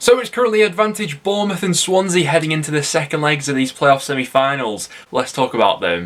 So it's currently advantage Bournemouth and Swansea heading into the second legs of these playoff semi-finals. Let's talk about them.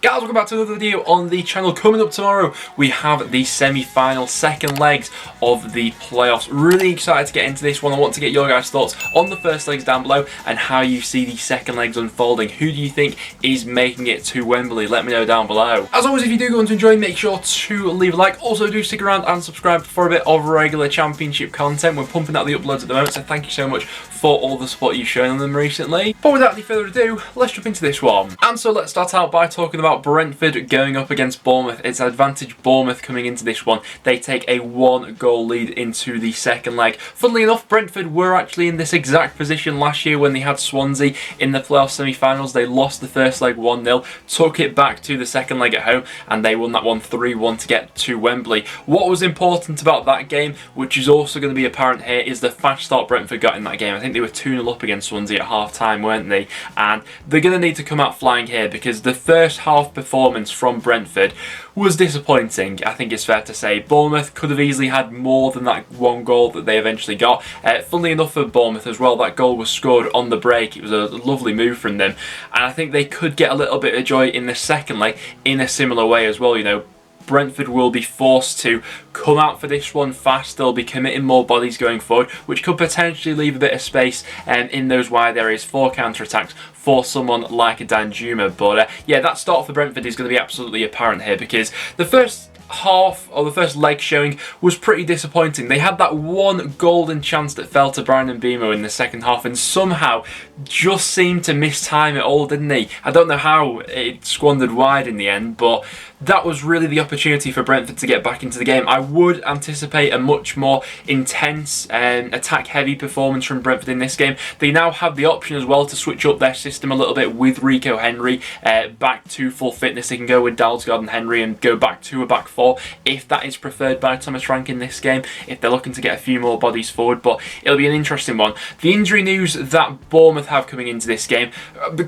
Guys, welcome back to another video on the channel. Coming up tomorrow, we have the semi-final second legs of the playoffs. Really excited to get into this one. I want to get your guys' thoughts on the first legs down below and how you see the second legs unfolding. Who do you think is making it to Wembley? Let me know down below. As always, if you do go on to enjoy, make sure to leave a like. Also, do stick around and subscribe for a bit of regular championship content. We're pumping out the uploads at the moment, so thank you so much for all the support you've shown on them recently. But without any further ado, let's jump into this one. And so let's start out by talking about Brentford going up against Bournemouth. It's advantage Bournemouth coming into this one. They take a 1-goal lead into the second leg. Funnily enough, Brentford were actually in this exact position last year when they had Swansea in the playoff semi-finals. They lost the first leg 1-0, took it back to the second leg at home, and they won that one 3-1 to get to Wembley. What was important about that game, which is also going to be apparent here, is the fast start Brentford got in that game. I think they were 2-0 up against Swansea at half-time, weren't they? And they're going to need to come out flying here because the first half performance from Brentford was disappointing, I think it's fair to say. Bournemouth could have easily had more than that one goal that they eventually got. Funnily enough for Bournemouth as well, that goal was scored on the break. It was a lovely move from them, and I think they could get a little bit of joy in the second leg in a similar way as well. You know, Brentford will be forced to come out for this one fast. They'll be committing more bodies going forward, which could potentially leave a bit of space in those wide areas for counter-attacks for someone like a Danjuma. But yeah, that start for Brentford is going to be absolutely apparent here because the first half or the first leg showing was pretty disappointing. They had that one golden chance that fell to Brian and Mbeumo in the second half and somehow just seemed to miss time it all, didn't he? I don't know how it squandered wide in the end, but that was really the opportunity for Brentford to get back into the game. I would anticipate a much more intense and attack-heavy performance from Brentford in this game. They now have the option as well to switch up their system a little bit with Rico Henry back to full fitness. They can go with Dalsgaard and Henry and go back to a back four if that is preferred by Thomas Frank in this game, if they're looking to get a few more bodies forward. But it'll be an interesting one. The injury news that Bournemouth have coming into this game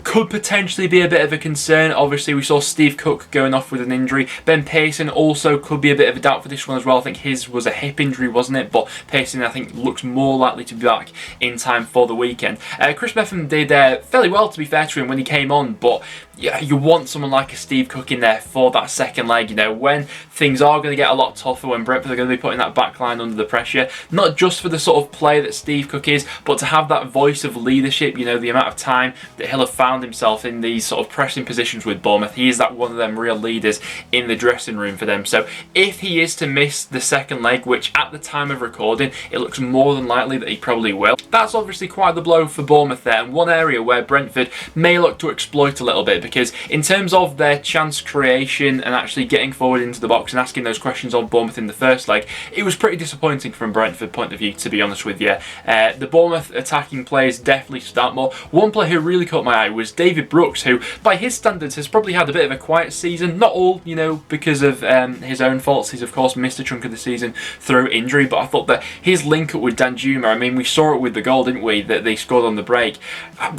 could potentially be a bit of a concern. Obviously, we saw Steve Cook going off with an injury. Ben Pearson also could be a bit of a doubt for this one as well. I think his was a hip injury, wasn't it? But Pearson, I think, looks more likely to be back in time for the weekend. Chris Betham did fairly well, to be fair to him, when he came on, but yeah, you want someone like a Steve Cook in there for that second leg, you know, when things are going to get a lot tougher, when Brentford are going to be putting that back line under the pressure, not just for the sort of player that Steve Cook is, but to have that voice of leadership. You know, the amount of time that he'll have found himself in these sort of pressing positions with Bournemouth, he is that one of them real leaders in the dressing room for them. So if he is to miss the second leg, which at the time of recording, it looks more than likely that he probably will, that's obviously quite the blow for Bournemouth there, and one area where Brentford may look to exploit a little bit, because in terms of their chance creation and actually getting forward into the box and asking those questions of Bournemouth in the first leg, it was pretty disappointing from Brentford point of view, to be honest with you. The Bournemouth attacking players definitely stood out more. One player who really caught my eye was David Brooks, who by his standards has probably had a bit of a quiet season. Not all, you know, because of his own faults. He's of course missed a chunk of the season through injury, but I thought that his link up with Danjuma, I mean, we saw it with the goal, didn't we, that they scored on the break.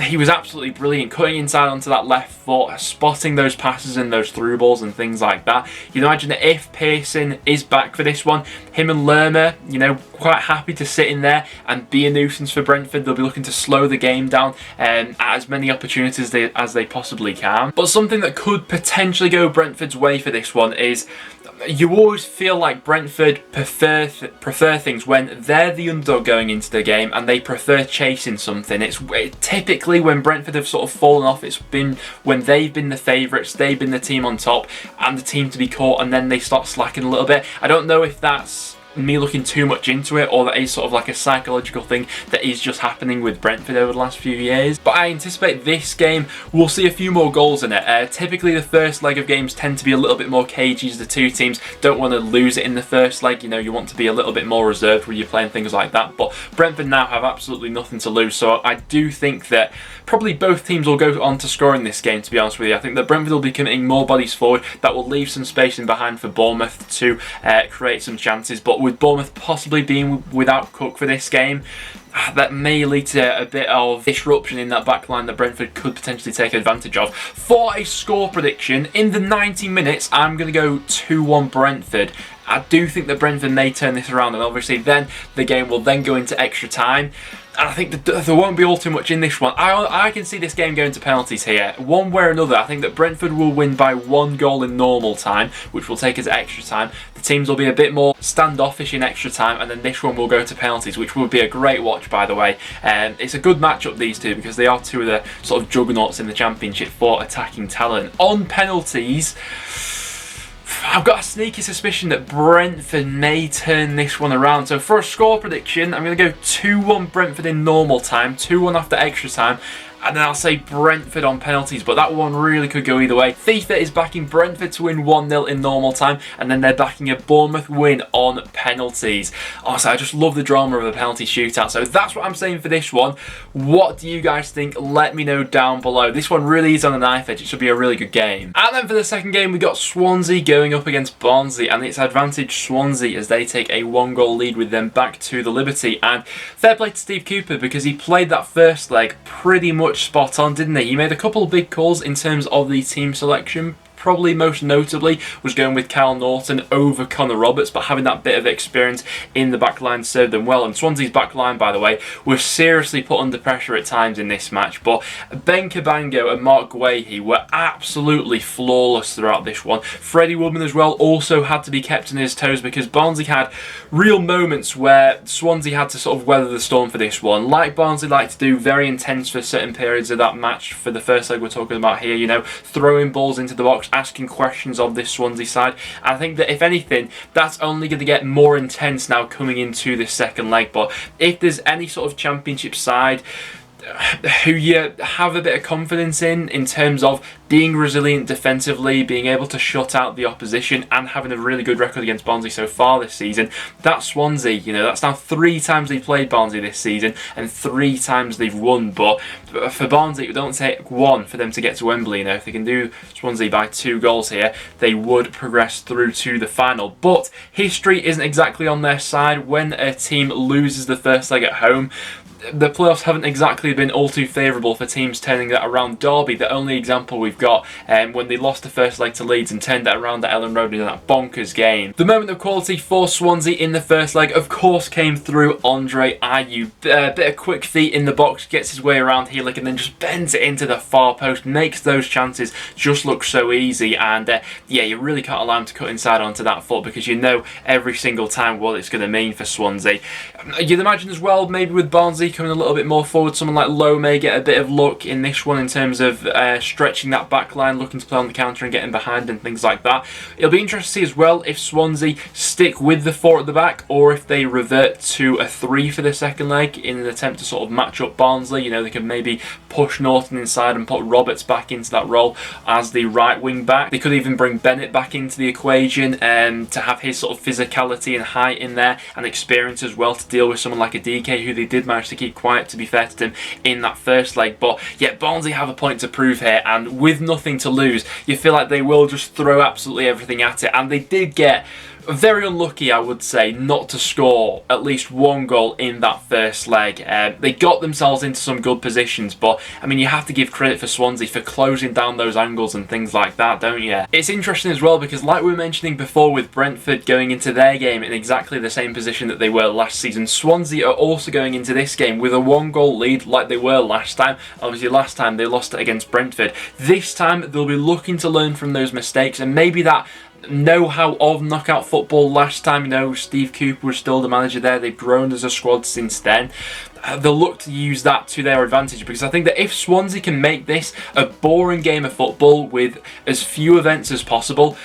He was absolutely brilliant, cutting inside onto that left foot, spotting those passes and those through balls and things like that. You can imagine that if Pearson is back for this one, him and Lerma, you know, quite happy to sit in there and be a nuisance for Brentford. They'll be looking to slow the game down at as many opportunities as they possibly can. But something that could potentially go Brentford's way for this one is you always feel like Brentford prefer things when they're the underdog going into the game and they prefer chasing something. It's typically when Brentford have sort of fallen off, it's been when they've been the favourites, they've been the team on top and the team to be caught, and then they start slacking a little bit. I don't know if that's me looking too much into it, or that is sort of like a psychological thing that is just happening with Brentford over the last few years. But I anticipate this game we'll see a few more goals in it. Typically the first leg of games tend to be a little bit more cagey, as the two teams don't want to lose it in the first leg. You know, you want to be a little bit more reserved when you're playing things like that, but Brentford now have absolutely nothing to lose, so I do think that probably both teams will go on to score in this game, to be honest with you. I think that Brentford will be committing more bodies forward. That will leave some space in behind for Bournemouth to create some chances, but with Bournemouth possibly being without Cook for this game, that may lead to a bit of disruption in that back line that Brentford could potentially take advantage of. For a score prediction, in the 90 minutes, I'm going to go 2-1 Brentford. I do think that Brentford may turn this around, and obviously then the game will then go into extra time. And I think that there won't be all too much in this one. I can see this game going to penalties here. One way or another, I think that Brentford will win by 1 goal in normal time, which will take us to extra time. The teams will be a bit more standoffish in extra time, and then this one will go to penalties, which would be a great watch, by the way. It's a good matchup, these two, because they are two of the sort of juggernauts in the Championship for attacking talent. On penalties, I've got a sneaky suspicion that Brentford may turn this one around. So for a score prediction, I'm going to go 2-1 Brentford in normal time, 2-1 after extra time, and then I'll say Brentford on penalties, but that one really could go either way. FIFA is backing Brentford to win 1-0 in normal time, and then they're backing a Bournemouth win on penalties. Honestly, I just love the drama of a penalty shootout, so that's what I'm saying for this one. What do you guys think? Let me know down below. This one really is on a knife edge. It should be a really good game. And then for the second game, we got Swansea going up against Barnsley, and it's advantage Swansea as they take a 1-goal lead with them back to the Liberty. And fair play to Steve Cooper, because he played that first leg pretty much spot on, didn't he? He made a couple of big calls in terms of the team selection. Probably most notably was going with Kyle Norton over Connor Roberts, but having that bit of experience in the back line served them well. And Swansea's back line, by the way, was seriously put under pressure at times in this match, but Ben Cabango and Mark Guehi were absolutely flawless throughout this one. Freddie Woodman as well also had to be kept on his toes, because Barnsley had real moments where Swansea had to sort of weather the storm for this one. Like Barnsley like to do, very intense for certain periods of that match. For the first leg we're talking about here, you know, throwing balls into the box, asking questions of this Swansea side. I think that if anything, that's only going to get more intense now coming into this second leg. But if there's any sort of Championship side who you have a bit of confidence in terms of being resilient defensively, being able to shut out the opposition, and having a really good record against Barnsley so far this season, that's Swansea. You know, that's now 3 times they've played Barnsley this season, and 3 times they've won. But for Barnsley, it don't take 1 for them to get to Wembley. You know, if they can do Swansea by 2 goals here, they would progress through to the final. But history isn't exactly on their side. When a team loses the first leg at home, the playoffs haven't exactly been all too favourable for teams turning that around. Derby, the only example we've got, when they lost the first leg to Leeds and turned that around at Ellen Road in that bonkers game. The moment of quality for Swansea in the first leg, of course, came through Andre Ayew. A bit of quick feet in the box, gets his way around Heelick and then just bends it into the far post, makes those chances just look so easy. And yeah, you really can't allow him to cut inside onto that foot, because you know every single time what it's going to mean for Swansea. You'd imagine as well, maybe with Barnsley coming a little bit more forward, someone like Lowe may get a bit of luck in this one in terms of stretching that back line, looking to play on the counter and getting behind and things like that. It'll be interesting to see as well if Swansea stick with the 4 at the back, or if they revert to a 3 for the second leg in an attempt to sort of match up Barnsley. You know, they can maybe push Norton inside and put Roberts back into that role as the right wing back. They could even bring Bennett back into the equation to have his sort of physicality and height in there, and experience as well to deal with someone like a DK, who they did manage to keep quiet, to be fair to them, in that first leg. But yeah, Barnsley have a point to prove here, and with nothing to lose, you feel like they will just throw absolutely everything at it. And they did get very unlucky, I would say, not to score at least 1 goal in that first leg. They got themselves into some good positions, but I mean, you have to give credit for Swansea for closing down those angles and things like that, don't you? It's interesting as well, because like we were mentioning before with Brentford going into their game in exactly the same position that they were last season, Swansea are also going into this game with a 1-goal lead like they were last time. Obviously last time they lost it against Brentford. This time they'll be looking to learn from those mistakes, and maybe that know-how of knockout football last time. You know, Steve Cooper was still the manager there. They've grown as a squad since then. They'll look to use that to their advantage, because I think that if Swansea can make this a boring game of football with as few events as possible,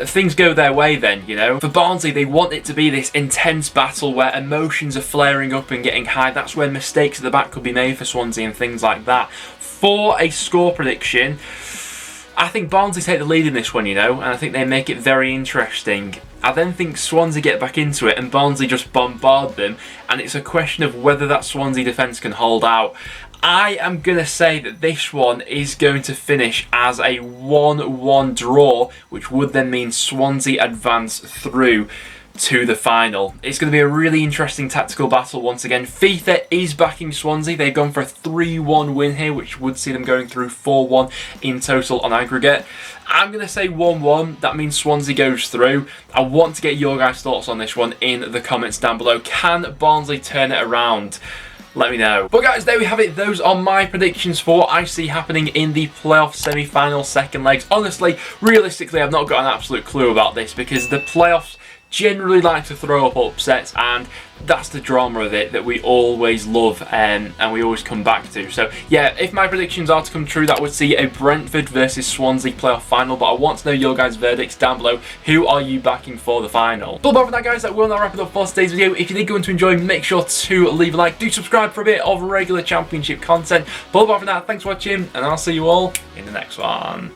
things go their way then, you know. For Barnsley, they want it to be this intense battle where emotions are flaring up and getting high. That's where mistakes at the back could be made for Swansea and things like that. For a score prediction, I think Barnsley take the lead in this one, you know, and I think they make it very interesting. I then think Swansea get back into it and Barnsley just bombard them, and it's a question of whether that Swansea defence can hold out. I am going to say that this one is going to finish as a 1-1 draw, which would then mean Swansea advance through. to the final. It's going to be a really interesting tactical battle once again. FIFA is backing Swansea. They've gone for a 3-1 win here, which would see them going through 4-1 in total on aggregate. I'm going to say 1-1. That means Swansea goes through. I want to get your guys' thoughts on this one in the comments down below. Can Barnsley turn it around? Let me know. But guys, there we have it. Those are my predictions for what I see happening in the playoff semi-final second legs. Honestly, realistically, I've not got an absolute clue about this because the playoffs generally like to throw up upsets, and that's the drama of it that we always love and we always come back to. So yeah, if my predictions are to come true, that would see a Brentford versus Swansea playoff final, but I want to know your guys' verdicts down below. Who are you backing for the final? But apart from that, guys, that will now wrap it up for today's video. If you did go on to enjoy, make sure to leave a like, do subscribe for a bit of regular championship content. But apart from that, thanks for watching, and I'll see you all in the next one.